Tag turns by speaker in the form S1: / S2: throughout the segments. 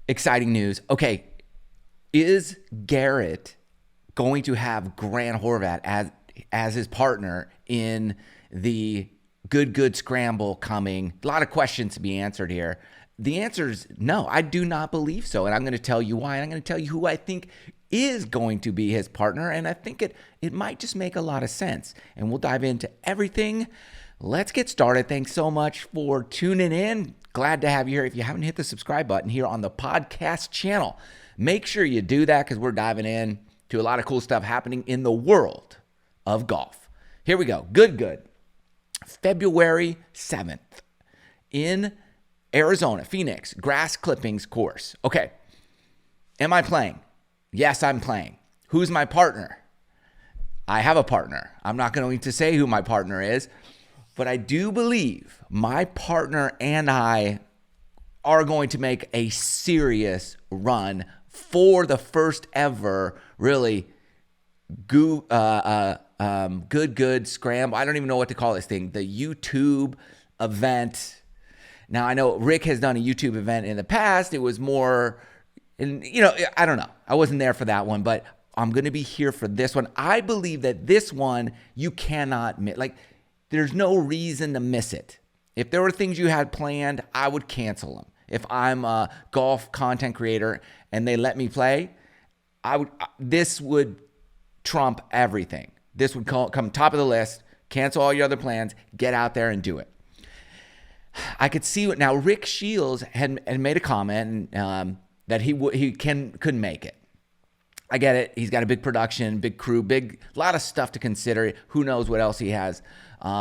S1: exciting news. Okay, is Garrett going to have Grant Horvat as his partner in the Good Good Scramble coming? A lot of questions to be answered here. The answer is no, I do not believe so. And I'm going to tell you why. And I'm going to tell you who I think is going to be his partner. And I think it might just make a lot of sense. And we'll dive into everything. Let's get started. Thanks so much for tuning in. Glad to have you here. If you haven't hit the subscribe button here on the podcast channel, make sure you do that because we're diving in to a lot of cool stuff happening in the world of golf. Here we go. Good. February 7th in Arizona, Phoenix, grass clippings course. Okay. Am I playing? Yes, I'm playing. Who's my partner? I have a partner. I'm not going to say who my partner is, but I do believe my partner and I are going to make a serious run for the first ever, really, Good Scramble. I don't even know what to call this thing. The YouTube event. Now, I know Rick has done a YouTube event in the past. It was more, and I don't know. I wasn't there for that one, but I'm going to be here for this one. I believe that this one, you cannot miss. Like, there's no reason to miss it. If there were things you had planned, I would cancel them. If I'm a golf content creator and they let me play, this would trump everything. This would come top of the list, cancel all your other plans, get out there and do it. I could see it. Now, Rick Shields had made a comment that he couldn't make it. I get it. He's got a big production, big crew, lot of stuff to consider. Who knows what else he has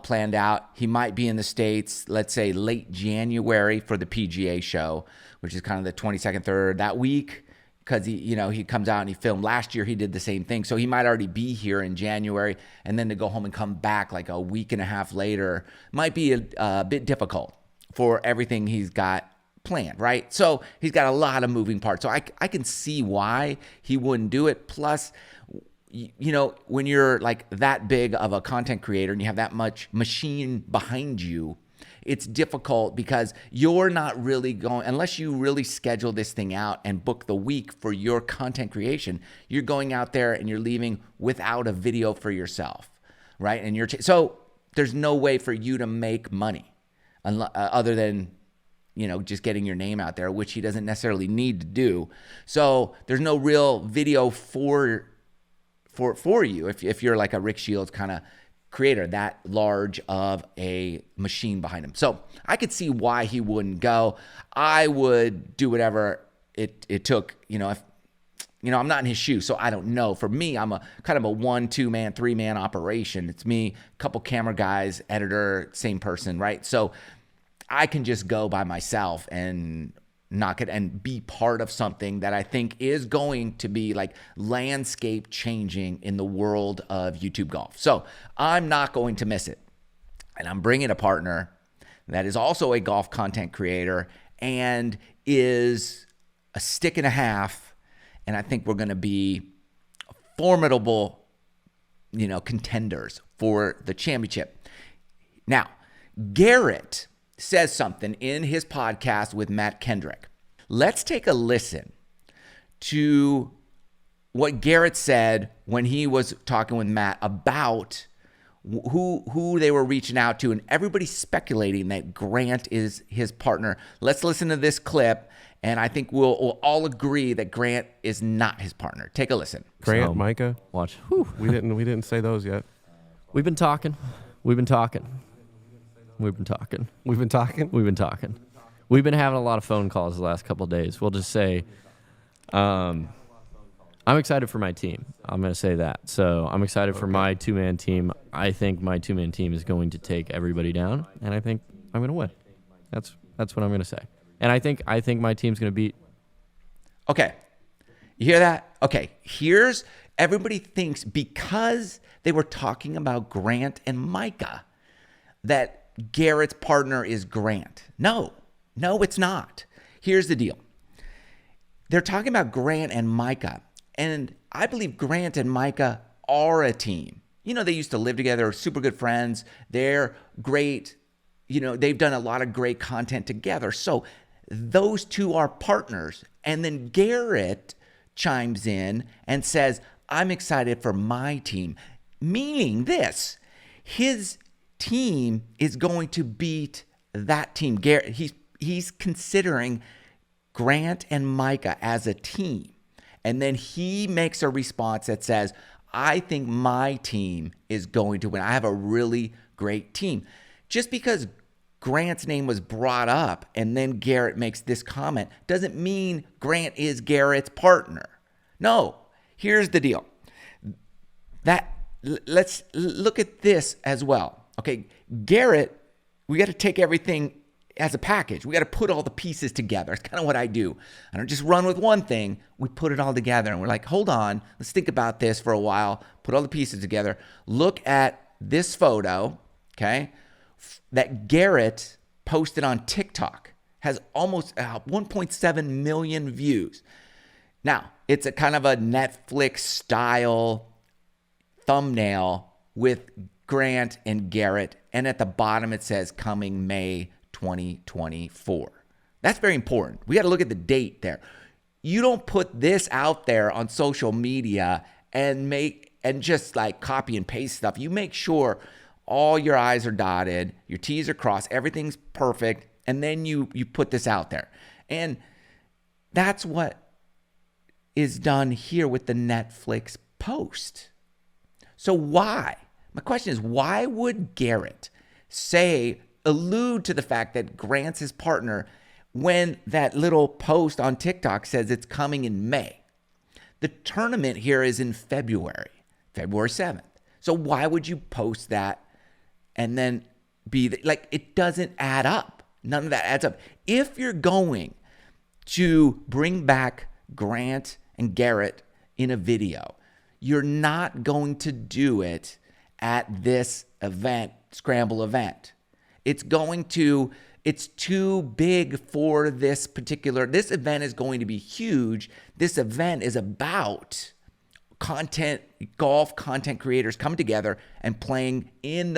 S1: planned out. He might be in the States, let's say late January for the PGA show, which is kind of the 22nd, 3rd that week, because he comes out and he filmed. Last year he did the same thing. So he might already be here in January, and then to go home and come back like a week and a half later might be a bit difficult for everything he's got planned, right? So he's got a lot of moving parts. So I can see why he wouldn't do it. Plus, when you're like that big of a content creator and you have that much machine behind you, it's difficult because you're not really going, unless you really schedule this thing out and book the week for your content creation, you're going out there and you're leaving without a video for yourself, right? And so there's no way for you to make money other than just getting your name out there, which he doesn't necessarily need to do. So there's no real video for you if you're like a Rick Shields kind of creator, that large of a machine behind him. So I could see why he wouldn't go. I would do whatever it took, if I'm not in his shoes, so I don't know. For me, I'm a kind of a 1, 2 man, 3 man operation. It's me, a couple camera guys, editor, same person, right? So I can just go by myself and knock it and be part of something that I think is going to be like landscape changing in the world of YouTube golf. So I'm not going to miss it. And I'm bringing a partner that is also a golf content creator and is a stick and a half. And I think we're going to be formidable, contenders for the championship. Now, Garrett says something in his podcast with Matt Kendrick. Let's take a listen to what Garrett said when he was talking with Matt about who they were reaching out to, and everybody's speculating that Grant is his partner. Let's listen to this clip, and I think we'll all agree that Grant is not his partner. Take a listen.
S2: Grant, Micah,
S3: watch.
S2: We didn't say those yet.
S3: We've been talking. We've been talking.
S2: We've been talking.
S3: We've been having a lot of phone calls the last couple of days. We'll just say, I'm excited for my team. I'm going to say that. So I'm excited for my 2-man team. I think my 2-man team is going to take everybody down, and I think I'm going to win. That's what I'm going to say. And I think my team's going to beat.
S1: Okay. You hear that? Okay. Everybody thinks because they were talking about Grant and Micah that Garrett's partner is Grant. No, it's not. Here's the deal. They're talking about Grant and Micah, and I believe Grant and Micah are a team. They used to live together, super good friends. They're great. They've done a lot of great content together. So those two are partners. And then Garrett chimes in and says, I'm excited for my team. Meaning this, his team is going to beat that team. Garrett, he's considering Grant and Micah as a team. And then he makes a response that says, I think my team is going to win. I have a really great team. Just because Grant's name was brought up and then Garrett makes this comment doesn't mean Grant is Garrett's partner. No, here's the deal. Let's look at this as well. Okay, Garrett, we got to take everything as a package. We got to put all the pieces together. It's kind of what I do. I don't just run with one thing. We put it all together and we're like, hold on, let's think about this for a while, put all the pieces together. Look at this photo, okay, that Garrett posted on TikTok. Has almost 1.7 million views. Now, it's a kind of a Netflix style thumbnail with Grant and Garrett, and at the bottom it says coming May 2024. That's very important. We got to look at the date there. You don't put this out there on social media and just like copy and paste stuff. You make sure all your I's are dotted, your T's are crossed, everything's perfect, and then you put this out there. And that's what is done here with the Netflix post. So why? My question is, why would Garrett allude to the fact that Grant's his partner when that little post on TikTok says it's coming in May? The tournament here is in February 7th. So why would you post that and then it doesn't add up? None of that adds up. If you're going to bring back Grant and Garrett in a video, you're not going to do it at this event, Scramble event. It's too big for this event is going to be huge. This event is about golf content creators coming together and playing in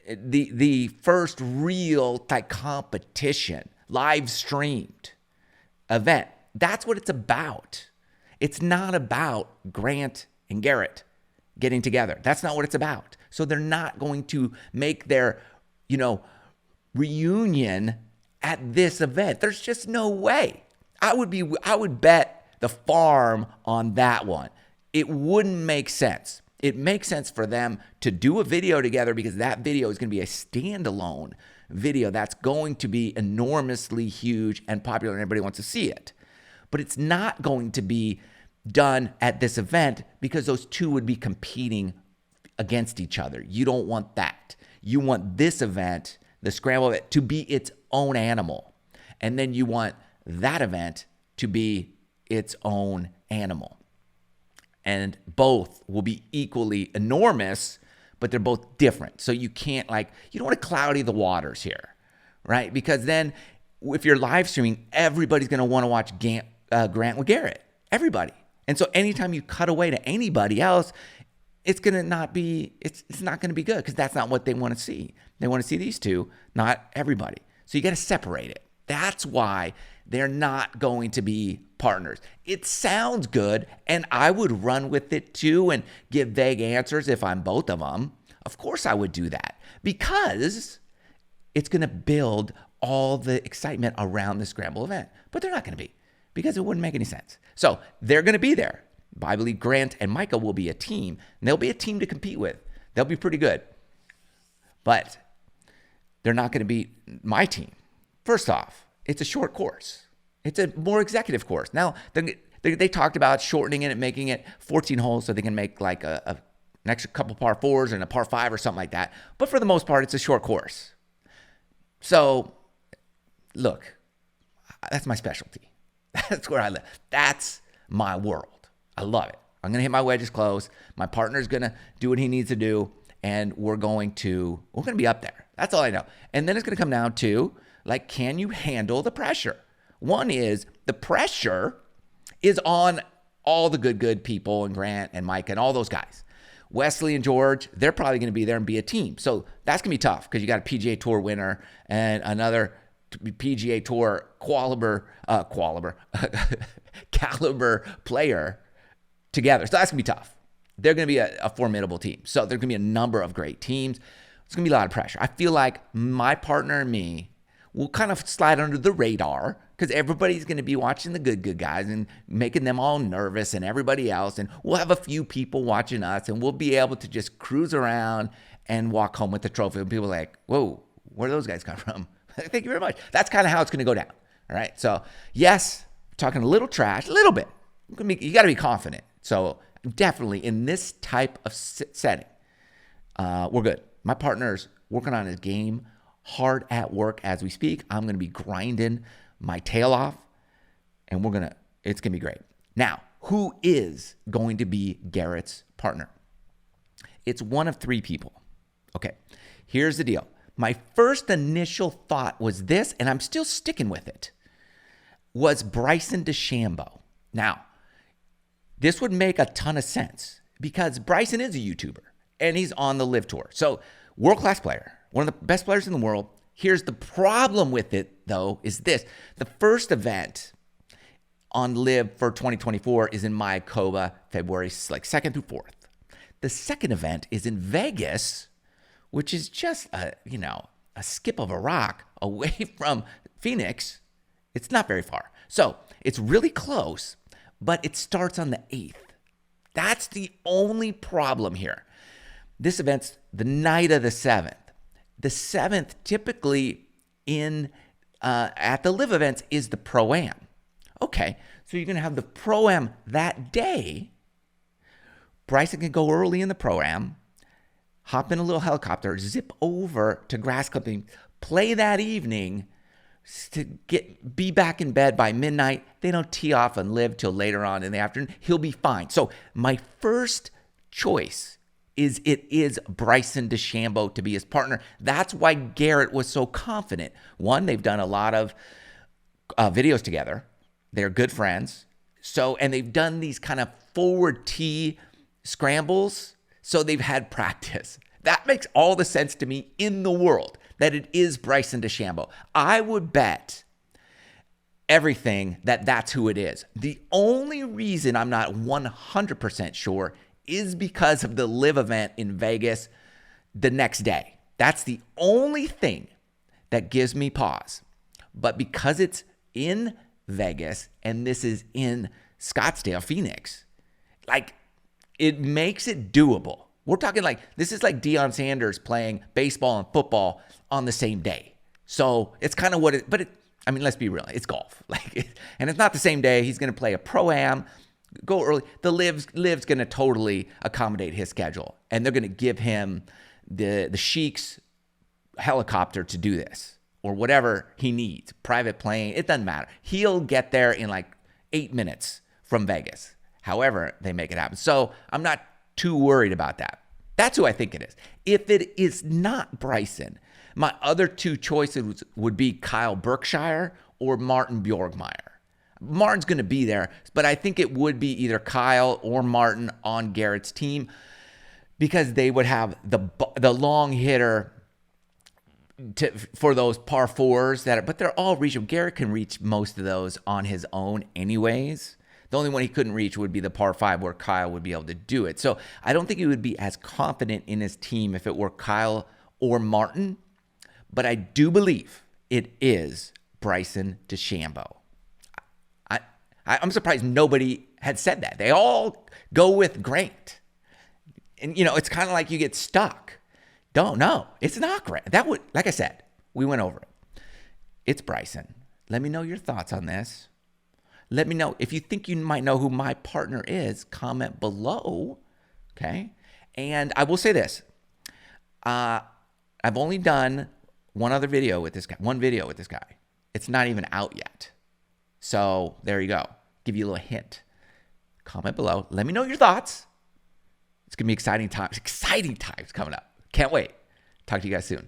S1: the first real type competition, live streamed event. That's what it's about. It's not about Grant and Garrett getting together. That's not what it's about. So they're not going to make their, reunion at this event. There's just no way. I would bet the farm on that one. It wouldn't make sense. It makes sense for them to do a video together because that video is going to be a standalone video that's going to be enormously huge and popular and everybody wants to see it. But it's not going to be done at this event because those two would be competing against each other. You don't want that. You want this event, the Scramble event, to be its own animal. And then you want that event to be its own animal. And both will be equally enormous, but they're both different. So you can't you don't want to cloudy the waters here, right? Because then if you're live streaming, everybody's going to want to watch Grant with Garrett. Everybody. And so anytime you cut away to anybody else, it's not going to be good because that's not what they want to see. They want to see these two, not everybody. So you got to separate it. That's why they're not going to be partners. It sounds good, and I would run with it too and give vague answers if I'm both of them. Of course I would do that because it's going to build all the excitement around the Scramble event. But they're not going to be because it wouldn't make any sense. So they're going to be there. I believe Grant and Micah will be a team, and they'll be a team to compete with. They'll be pretty good. But they're not going to be my team. First off, it's a short course. It's a more executive course. Now, they talked about shortening it and making it 14 holes so they can make an extra couple par fours and a par five or something like that. But for the most part, it's a short course. So, look, that's my specialty. That's where I live. That's my world. I love it. I'm going to hit my wedges close. My partner's going to do what he needs to do, and we're going to be up there. That's all I know. And then it's going to come down to, can you handle the pressure? One is the pressure is on all the good people and Grant and Mike and all those guys. Wesley and George, they're probably going to be there and be a team. So that's going to be tough because you got a PGA Tour winner and another PGA Tour caliber player together. So that's going to be tough. They're going to be a formidable team. So there's going to be a number of great teams. It's going to be a lot of pressure. I feel like my partner and me will kind of slide under the radar because everybody's going to be watching the good guys and making them all nervous and everybody else. And we'll have a few people watching us and we'll be able to just cruise around and walk home with the trophy. And people are like, whoa, where do those guys come from? Thank you very much. That's kind of how it's going to go down. All right. So yes, talking a little trash, a little bit. You got to be confident. So definitely in this type of setting, we're good. My partner's working on his game, hard at work as we speak. I'm going to be grinding my tail off, and it's going to be great. Now, who is going to be Garrett's partner? It's one of three people. Okay, here's the deal. My first initial thought was this, and I'm still sticking with it, was Bryson DeChambeau. Now, this would make a ton of sense because Bryson is a YouTuber, and he's on the Live Tour. So, world-class player, one of the best players in the world. Here's the problem with it, though, is this. The first event on Live for 2024 is in Mayakoba, February 2nd through 4th. The second event is in Vegas, which is just a skip of a rock away from Phoenix. It's not very far. So it's really close, but it starts on the 8th. That's the only problem here. This event's the night of the 7th. The 7th typically at the Live events is the Pro-Am. Okay, so you're going to have the Pro-Am that day. Bryson can go early in the Pro-Am, hop in a little helicopter, zip over to grass clipping, play that evening to be back in bed by midnight. They don't tee off and Live till later on in the afternoon. He'll be fine. So my first choice is Bryson DeChambeau to be his partner. That's why Garrett was so confident. One, they've done a lot of videos together. They're good friends. And they've done these kind of forward tee scrambles. So they've had practice. That makes all the sense to me in the world that it is Bryson DeChambeau. I would bet everything that that's who it is. The only reason I'm not 100% sure is because of the Live event in Vegas the next day. That's the only thing that gives me pause. But because it's in Vegas and this is in Scottsdale, Phoenix, it makes it doable. We're talking this is like Deion Sanders playing baseball and football on the same day. So it's kind of let's be real. It's golf. And it's not the same day. He's going to play a Pro-Am, go early. The Live's going to totally accommodate his schedule. And they're going to give him the Sheik's helicopter to do this or whatever he needs. Private plane. It doesn't matter. He'll get there in 8 minutes from Vegas. However they make it happen. So I'm not too worried about that. That's who I think it is. If it is not Bryson, my other two choices would be Kyle Berkshire or Martin Bjorkmeyer. Martin's going to be there, but I think it would be either Kyle or Martin on Garrett's team because they would have the long hitter for those par fours but they're all reachable. Garrett can reach most of those on his own anyways. The only one he couldn't reach would be the par 5 where Kyle would be able to do it. So I don't think he would be as confident in his team if it were Kyle or Martin, but I do believe it is Bryson DeChambeau. I'm surprised nobody had said that. They all go with Grant. And, it's kind of like you get stuck. No, it's not Grant. Like I said, we went over it. It's Bryson. Let me know your thoughts on this. Let me know if you think you might know who my partner is. Comment below, okay? And I will say this. I've only done one video with this guy. It's not even out yet. So there you go. Give you a little hint. Comment below. Let me know your thoughts. It's going to be exciting times. Exciting times coming up. Can't wait. Talk to you guys soon.